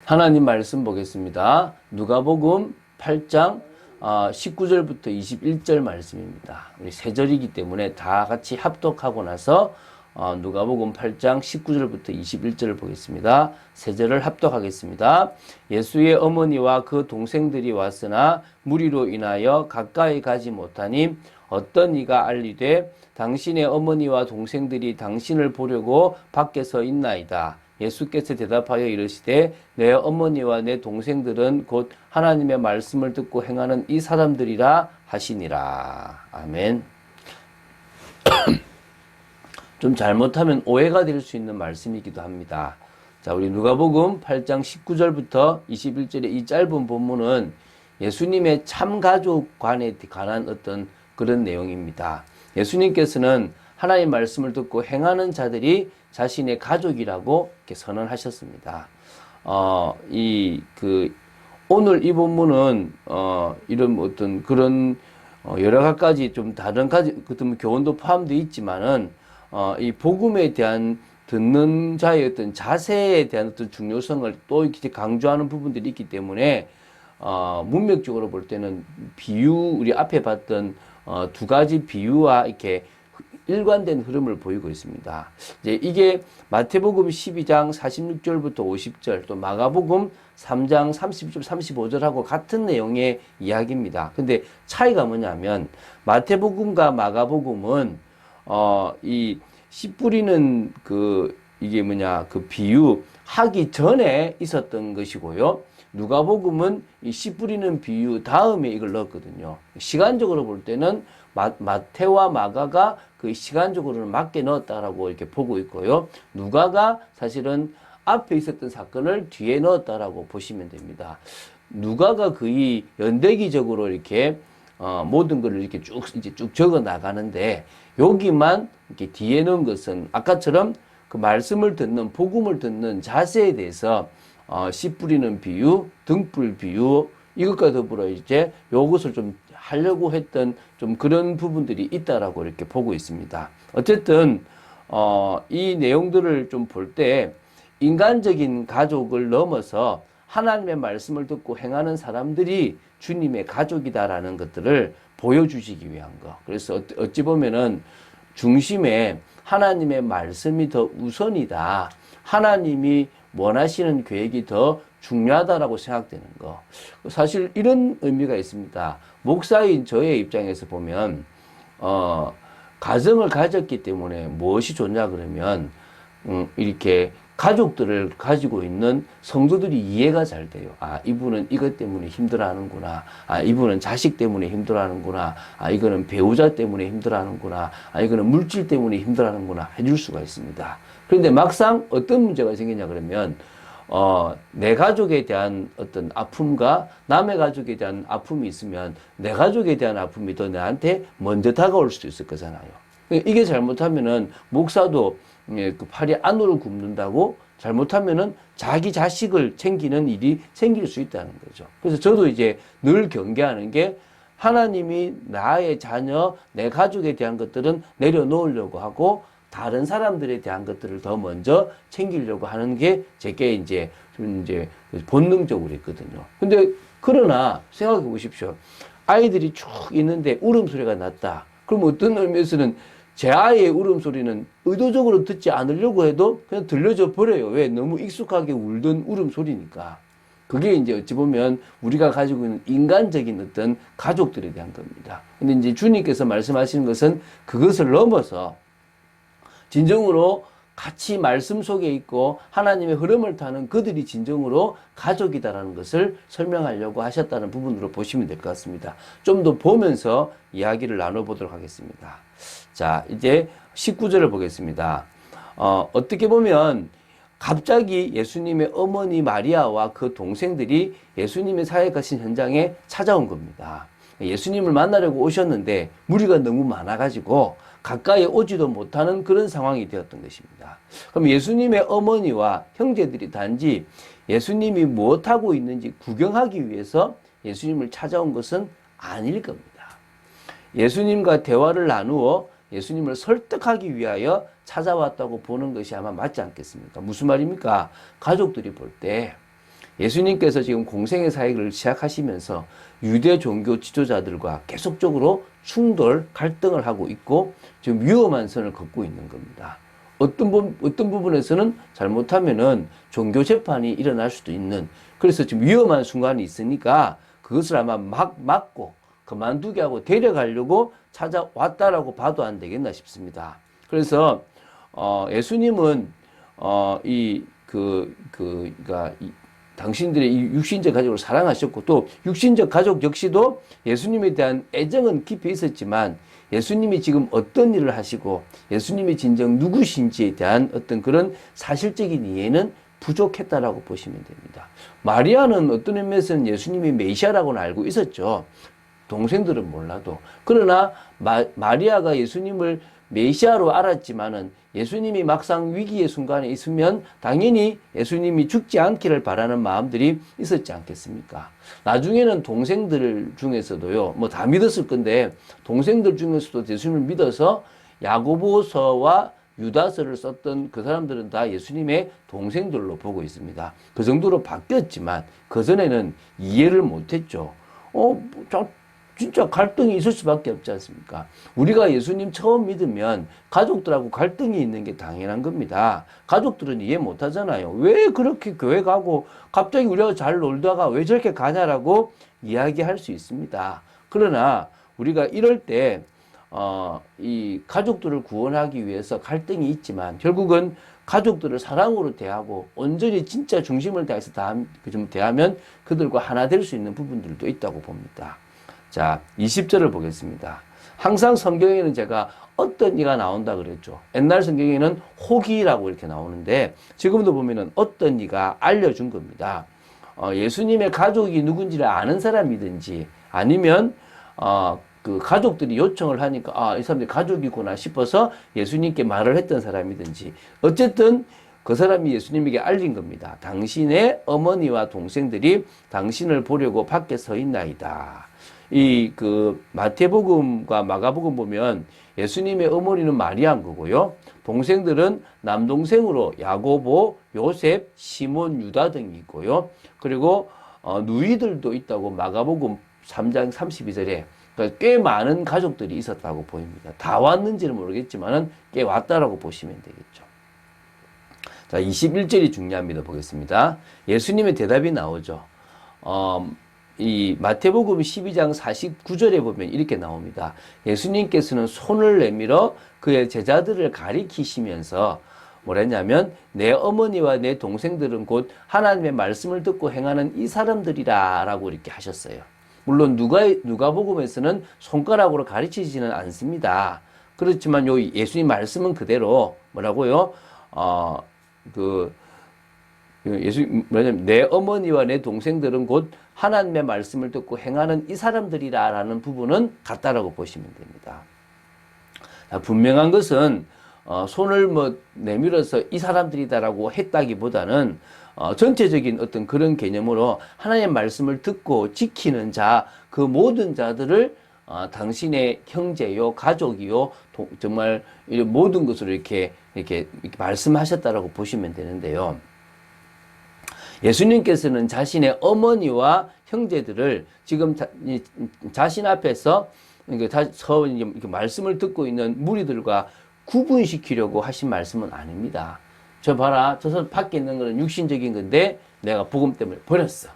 하나님 말씀 보겠습니다. 누가복음 8장 19절부터 21절 말씀입니다. 우리 세 절이기 때문에 다 같이 합독하고 나서 누가복음 8장 19절부터 21절을 보겠습니다. 세 절을 합독하겠습니다. 예수의 어머니와 그 동생들이 왔으나 무리로 인하여 가까이 가지 못하니 어떤 이가 알리되 당신의 어머니와 동생들이 당신을 보려고 밖에 서 있나이다. 예수께서 대답하여 이르시되 내 어머니와 내 동생들은 곧 하나님의 말씀을 듣고 행하는 이 사람들이라 하시니라. 아멘. 좀 잘못하면 오해가 될 수 있는 말씀이기도 합니다. 자, 우리 누가복음 8장 19절부터 21절의 이 짧은 본문은 예수님의 참가족관에 관한 어떤 그런 내용입니다. 예수님께서는 하나님의 말씀을 듣고 행하는 자들이 자신의 가족이라고 이렇게 선언하셨습니다. 오늘 이 본문은, 이런 어떤 그런, 여러 가지 좀 다른 어떤 교훈도 포함되어 있지만은, 이 복음에 대한 듣는 자의 어떤 자세에 대한 어떤 중요성을 또 이렇게 강조하는 부분들이 있기 때문에, 문맥적으로 볼 때는 우리 앞에 봤던, 두 가지 비유와 이렇게 일관된 흐름을 보이고 있습니다. 이제 이게 마태복음 12장 46절부터 50절, 또 마가복음 3장 30절, 35절하고 같은 내용의 이야기입니다. 근데 차이가 뭐냐면, 마태복음과 마가복음은, 이 씨 뿌리는 그 비유 하기 전에 있었던 것이고요. 누가복음은 이 씨 뿌리는 비유 다음에 이걸 넣었거든요. 시간적으로 볼 때는 마태와 마가가 그 시간적으로는 맞게 넣었다라고 이렇게 보고 있고요. 누가가 사실은 앞에 있었던 사건을 뒤에 넣었다라고 보시면 됩니다. 누가가 거의 연대기적으로 이렇게 모든 것을 이렇게 쭉 적어 나가는데, 여기만 이렇게 뒤에 넣은 것은 아까처럼 그 말씀을 듣는, 복음을 듣는 자세에 대해서 씨 뿌리는 비유, 등불 비유, 이것과 더불어 이제 요것을 좀 하려고 했던 좀 그런 부분들이 있다라고 이렇게 보고 있습니다. 어쨌든, 이 내용들을 좀 볼 때 인간적인 가족을 넘어서 하나님의 말씀을 듣고 행하는 사람들이 주님의 가족이다라는 것들을 보여주시기 위한 거. 그래서 어찌 보면은 중심에 하나님의 말씀이 더 우선이다. 하나님이 원하시는 계획이 더 중요하다라고 생각되는 거. 사실 이런 의미가 있습니다. 목사인 저의 입장에서 보면, 가정을 가졌기 때문에 무엇이 좋냐 그러면, 이렇게 가족들을 가지고 있는 성도들이 이해가 잘 돼요. 아, 이분은 이것 때문에 힘들어 하는구나. 아, 이분은 자식 때문에 힘들어 하는구나. 아, 이거는 배우자 때문에 힘들어 하는구나. 아, 이거는 물질 때문에 힘들어 하는구나. 해줄 수가 있습니다. 그런데 막상 어떤 문제가 생기냐 그러면, 내 가족에 대한 어떤 아픔과 남의 가족에 대한 아픔이 있으면 내 가족에 대한 아픔이 더 나한테 먼저 다가올 수도 있을 거잖아요. 이게 잘못하면은 목사도 그 팔이 안으로 굽는다고, 잘못하면은 자기 자식을 챙기는 일이 생길 수 있다는 거죠. 그래서 저도 이제 늘 경계하는 게, 하나님이 나의 자녀, 내 가족에 대한 것들은 내려놓으려고 하고 다른 사람들에 대한 것들을 더 먼저 챙기려고 하는 게 제게 이제 본능적으로 있거든요. 근데 그러나 생각해 보십시오. 아이들이 쭉 있는데 울음소리가 났다. 그럼 어떤 의미에서는 제 아이의 울음소리는 의도적으로 듣지 않으려고 해도 그냥 들려져 버려요. 왜? 너무 익숙하게 울던 울음소리니까. 그게 이제 어찌 보면 우리가 가지고 있는 인간적인 어떤 가족들에 대한 겁니다. 근데 이제 주님께서 말씀하시는 것은 그것을 넘어서 진정으로 같이 말씀 속에 있고 하나님의 흐름을 타는 그들이 진정으로 가족이다라는 것을 설명하려고 하셨다는 부분으로 보시면 될 것 같습니다. 좀 더 보면서 이야기를 나눠보도록 하겠습니다. 자, 이제 19절을 보겠습니다. 어떻게 보면 갑자기 예수님의 어머니 마리아와 그 동생들이 예수님의 사역하신 현장에 찾아온 겁니다. 예수님을 만나려고 오셨는데 무리가 너무 많아가지고 가까이 오지도 못하는 그런 상황이 되었던 것입니다. 그럼 예수님의 어머니와 형제들이 단지 예수님이 무엇하고 있는지 구경하기 위해서 예수님을 찾아온 것은 아닐 겁니다. 예수님과 대화를 나누어 예수님을 설득하기 위하여 찾아왔다고 보는 것이 아마 맞지 않겠습니까? 무슨 말입니까? 가족들이 볼 때 예수님께서 지금 공생의 사역을 시작하시면서 유대 종교 지도자들과 계속적으로 충돌, 갈등을 하고 있고 지금 위험한 선을 걷고 있는 겁니다. 어떤 부분에서는 잘못하면은 종교 재판이 일어날 수도 있는, 그래서 지금 위험한 순간이 있으니까 그것을 아마 막 막고 그만두게 하고 데려가려고 찾아왔다라고 봐도 안 되겠나 싶습니다. 그래서 예수님은 그러니까 당신들의 이 육신적 가족을 사랑하셨고 또 육신적 가족 역시도 예수님에 대한 애정은 깊이 있었지만 예수님이 지금 어떤 일을 하시고 예수님이 진정 누구신지에 대한 어떤 그런 사실적인 이해는 부족했다라고 보시면 됩니다. 마리아는 어떤 의미에서는 예수님이 메시아라고는 알고 있었죠. 동생들은 몰라도. 그러나 마리아가 예수님을 메시아로 알았지만은 예수님이 막상 위기의 순간에 있으면 당연히 예수님이 죽지 않기를 바라는 마음들이 있었지 않겠습니까? 나중에는 동생들 중에서도요, 뭐 다 믿었을 건데, 동생들 중에서도 예수님을 믿어서 야고보서와 유다서를 썼던 그 사람들은 다 예수님의 동생들로 보고 있습니다. 그 정도로 바뀌었지만, 그전에는 이해를 못했죠. 진짜 갈등이 있을 수밖에 없지 않습니까? 우리가 예수님 처음 믿으면 가족들하고 갈등이 있는 게 당연한 겁니다. 가족들은 이해 못 하잖아요. 왜 그렇게 교회 가고 갑자기 우리가 잘 놀다가 왜 저렇게 가냐라고 이야기할 수 있습니다. 그러나 우리가 이럴 때 이 가족들을 구원하기 위해서 갈등이 있지만 결국은 가족들을 사랑으로 대하고 온전히 진짜 중심을 다해서 좀 대하면 그들과 하나 될 수 있는 부분들도 있다고 봅니다. 자, 20절을 보겠습니다. 항상 성경에는 제가 어떤 이가 나온다 그랬죠. 옛날 성경에는 혹이라고 이렇게 나오는데 지금도 보면은 어떤 이가 알려준 겁니다. 예수님의 가족이 누군지를 아는 사람이든지 아니면 그 가족들이 요청을 하니까 이 사람들이 가족이구나 싶어서 예수님께 말을 했던 사람이든지 어쨌든 그 사람이 예수님에게 알린 겁니다. 당신의 어머니와 동생들이 당신을 보려고 밖에 서 있나이다. 마태복음과 마가복음 보면 예수님의 어머니는 마리아인 거고요. 동생들은 남동생으로 야고보, 요셉, 시몬, 유다 등이 있고요. 그리고 누이들도 있다고 마가복음 3장 32절에 그러니까 꽤 많은 가족들이 있었다고 보입니다. 다 왔는지는 모르겠지만 꽤 왔다라고 보시면 되겠죠. 자, 21절이 중요합니다. 보겠습니다. 예수님의 대답이 나오죠. 이 마태복음 12장 49절에 보면 이렇게 나옵니다. 예수님께서는 손을 내밀어 그의 제자들을 가리키시면서 뭐라 했냐면 내 어머니와 내 동생들은 곧 하나님의 말씀을 듣고 행하는 이 사람들이라 라고 이렇게 하셨어요. 물론 누가복음에서는 손가락으로 가르치지는 않습니다. 그렇지만 요 예수님 말씀은 그대로 뭐라고요? 뭐냐면 내 어머니와 내 동생들은 곧 하나님의 말씀을 듣고 행하는 이 사람들이라라는 부분은 같다라고 보시면 됩니다. 자, 분명한 것은 손을 내밀어서 이 사람들이다라고 했다기보다는 전체적인 어떤 그런 개념으로 하나님의 말씀을 듣고 지키는 자, 그 모든 자들을 당신의 형제요, 가족이요, 정말 모든 것으로 이렇게 말씀하셨다라고 보시면 되는데요. 예수님께서는 자신의 어머니와 형제들을 지금 자신 앞에서 이렇게 말씀을 듣고 있는 무리들과 구분시키려고 하신 말씀은 아닙니다. 저 봐라, 저 사람 밖에 있는 것은 육신적인 건데 내가 복음 때문에 버렸어.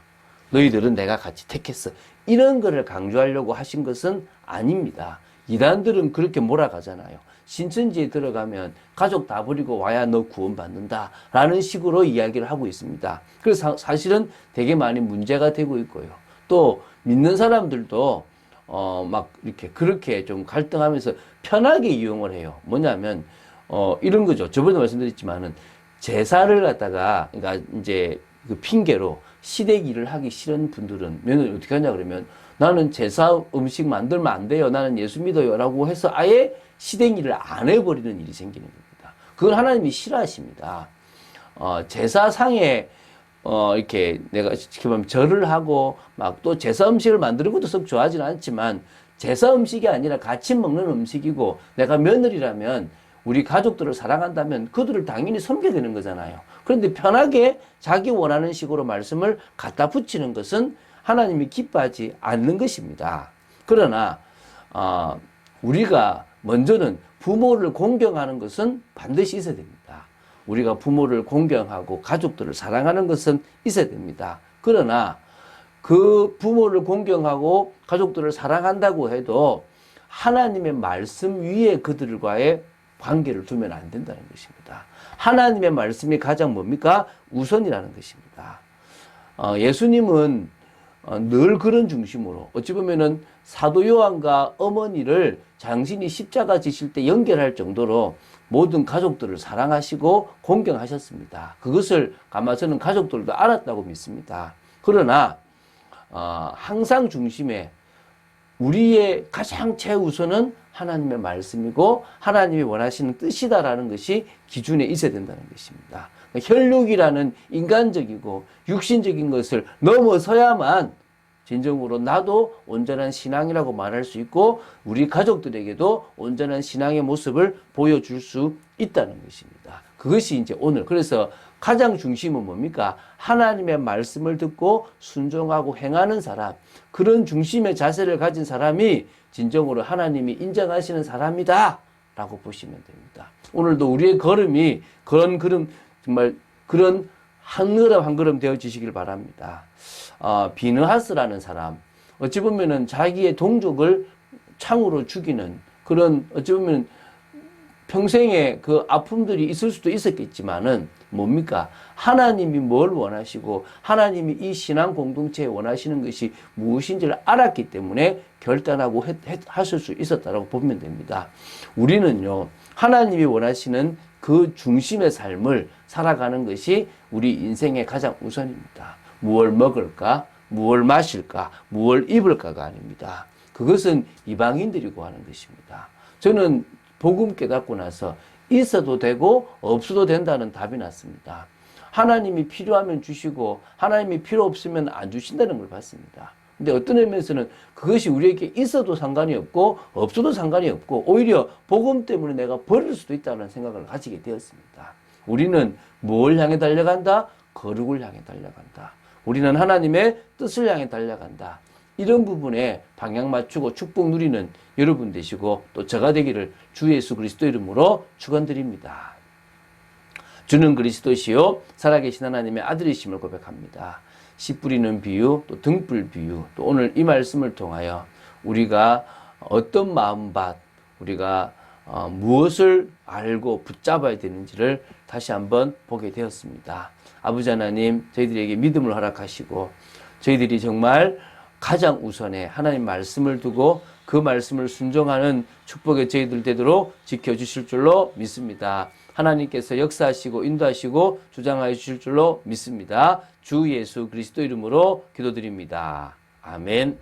너희들은 내가 같이 택했어. 이런 거를 강조하려고 하신 것은 아닙니다. 이단들은 그렇게 몰아가잖아요. 신천지에 들어가면 가족 다 버리고 와야 너 구원받는다 라는 식으로 이야기를 하고 있습니다. 그래서 사실은 되게 많이 문제가 되고 있고요. 또 믿는 사람들도 막 이렇게 그렇게 좀 갈등하면서 편하게 이용을 해요. 뭐냐면 이런 거죠. 저번에도 말씀드렸지만은 제사를 갖다가 그러니까 이제 그 핑계로 시댁 일을 하기 싫은 분들은 며느리 어떻게 하냐 그러면 나는 제사 음식 만들면 안 돼요. 나는 예수 믿어요. 라고 해서 아예 시댁 일을 안 해버리는 일이 생기는 겁니다. 그건 하나님이 싫어하십니다. 제사상에 이렇게 내가 지켜보면 절을 하고 막 또 제사 음식을 만드는 것도 썩 좋아하지는 않지만 제사 음식이 아니라 같이 먹는 음식이고 내가 며느리라면 우리 가족들을 사랑한다면 그들을 당연히 섬겨야 되는 거잖아요. 그런데 편하게 자기 원하는 식으로 말씀을 갖다 붙이는 것은 하나님이 기뻐하지 않는 것입니다. 그러나 우리가 먼저는 부모를 공경하는 것은 반드시 있어야 됩니다. 우리가 부모를 공경하고 가족들을 사랑하는 것은 있어야 됩니다. 그러나 그 부모를 공경하고 가족들을 사랑한다고 해도 하나님의 말씀 위에 그들과의 관계를 두면 안 된다는 것입니다. 하나님의 말씀이 가장 뭡니까? 우선이라는 것입니다. 예수님은 늘 그런 중심으로 어찌 보면은 사도 요한과 어머니를 장신이 십자가 지실 때 연결할 정도로 모든 가족들을 사랑하시고 공경하셨습니다. 그것을 아마 저는 가족들도 알았다고 믿습니다. 그러나 항상 중심에 우리의 가장 최우선은 하나님의 말씀이고 하나님이 원하시는 뜻이다라는 것이 기준에 있어야 된다는 것입니다. 혈육이라는 인간적이고 육신적인 것을 넘어서야만 진정으로 나도 온전한 신앙이라고 말할 수 있고 우리 가족들에게도 온전한 신앙의 모습을 보여줄 수 있다는 것입니다. 그것이 이제 오늘 그래서 가장 중심은 뭡니까? 하나님의 말씀을 듣고 순종하고 행하는 사람, 그런 중심의 자세를 가진 사람이 진정으로 하나님이 인정하시는 사람이다 라고 보시면 됩니다. 오늘도 우리의 걸음이 그런 걸음, 정말 그런 한 걸음 한 걸음 되어지시길 바랍니다. 비느하스라는 사람, 어찌 보면은 자기의 동족을 창으로 죽이는 그런 어찌 보면 평생에 그 아픔들이 있을 수도 있었겠지만은 뭡니까? 하나님이 뭘 원하시고 하나님이 이 신앙 공동체에 원하시는 것이 무엇인지를 알았기 때문에 결단하고 하실 수 있었다라고 보면 됩니다. 우리는요, 하나님이 원하시는 그 중심의 삶을 살아가는 것이 우리 인생의 가장 우선입니다. 무엇을 먹을까? 무엇을 마실까? 무엇을 입을까가 아닙니다. 그것은 이방인들이 구하는 것입니다. 저는 복음 깨닫고 나서 있어도 되고 없어도 된다는 답이 났습니다. 하나님이 필요하면 주시고 하나님이 필요 없으면 안 주신다는 걸 봤습니다. 근데 어떤 의미에서는 그것이 우리에게 있어도 상관이 없고 없어도 상관이 없고 오히려 복음 때문에 내가 버릴 수도 있다는 생각을 가지게 되었습니다. 우리는 뭘 향해 달려간다? 거룩을 향해 달려간다. 우리는 하나님의 뜻을 향해 달려간다. 이런 부분에 방향 맞추고 축복 누리는 여러분 되시고 또 저가 되기를 주 예수 그리스도 이름으로 축원드립니다. 주는 그리스도시요 살아계신 하나님의 아들이심을 고백합니다. 씨 뿌리는 비유, 또 등불 비유, 또 오늘 이 말씀을 통하여 우리가 어떤 마음밭, 우리가 무엇을 알고 붙잡아야 되는지를 다시 한번 보게 되었습니다. 아버지 하나님, 저희들에게 믿음을 허락하시고 저희들이 정말 가장 우선에 하나님 말씀을 두고 그 말씀을 순종하는 축복의 저희들 되도록 지켜주실 줄로 믿습니다. 하나님께서 역사하시고 인도하시고 주장하여 주실 줄로 믿습니다. 주 예수 그리스도 이름으로 기도드립니다. 아멘.